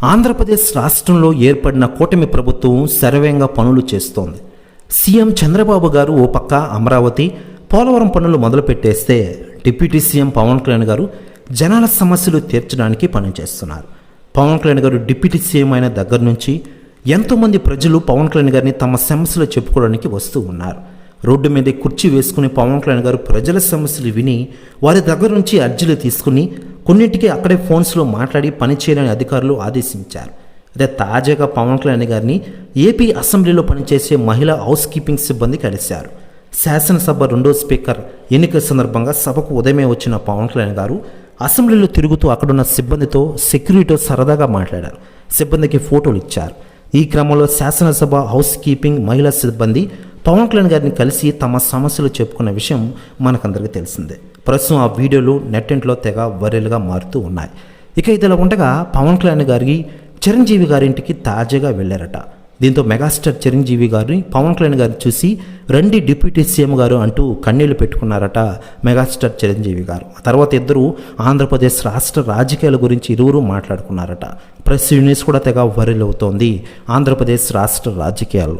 ఆంధ్రప్రదేశ్ రాష్ట్రంలో ఏర్పడిన కూటమి ప్రభుత్వం శరవేగంగా పనులు చేస్తోంది. సీఎం చంద్రబాబు గారు ఓ పక్క అమరావతి, పోలవరం పనులు మొదలుపెట్టేస్తే డిప్యూటీ సీఎం పవన్ కళ్యాణ్ గారు జనాల సమస్యలు తీర్చడానికి పనిచేస్తున్నారు. పవన్ కళ్యాణ్ గారు డిప్యూటీ సీఎం అయిన దగ్గర నుంచి ఎంతోమంది ప్రజలు పవన్ కళ్యాణ్ గారిని తమ సమస్యలు చెప్పుకోవడానికి వస్తూ ఉన్నారు. రోడ్డు మీద కుర్చీ వేసుకుని పవన్ కళ్యాణ్ గారు ప్రజల సమస్యలు విని వారి దగ్గర నుంచి అర్జీలు తీసుకుని కొన్నింటికి అక్కడే ఫోన్స్లో మాట్లాడి పనిచేయాలని అధికారులు ఆదేశించారు. అదే తాజాగా పవన్ కళ్యాణ్ గారిని ఏపీ అసెంబ్లీలో పనిచేసే మహిళా హౌస్ కీపింగ్ సిబ్బంది కలిశారు. శాసనసభ రెండో స్పీకర్ ఎన్నికల సందర్భంగా సభకు ఉదయమే వచ్చిన పవన్ కళ్యాణ్ గారు అసెంబ్లీలో తిరుగుతూ అక్కడున్న సిబ్బందితో, సెక్యూరిటీతో సరదాగా మాట్లాడారు. సిబ్బందికి ఫోటోలు ఇచ్చారు. ఈ క్రమంలో శాసనసభ హౌస్ కీపింగ్ మహిళా సిబ్బంది పవన్ కళ్యాణ్ గారిని కలిసి తమ సమస్యలు చెప్పుకున్న విషయం మనకందరికీ తెలిసిందే. ప్రస్తుతం ఆ వీడియోలు నెట్టింట్లో తెగ వైరల్గా మారుతూ ఉన్నాయి. ఇక ఇదిలా ఉండగా పవన్ కళ్యాణ్ గారి చిరంజీవి గారింటికి తాజాగా వెళ్ళారట. దీంతో మెగాస్టార్ చిరంజీవి గారిని పవన్ కళ్యాణ్ గారిని చూసి రండి డిప్యూటీ సీఎం గారు అంటూ కన్నీళ్లు పెట్టుకున్నారట మెగాస్టార్ చిరంజీవి గారు. ఆ తర్వాత ఇద్దరు ఆంధ్రప్రదేశ్ రాష్ట్ర రాజకీయాల గురించి ఇరువురు మాట్లాడుకున్నారట. ప్రెస్ న్యూస్ కూడా తెగ వైరల్ అవుతోంది ఆంధ్రప్రదేశ్ రాష్ట్ర రాజకీయాల్లో.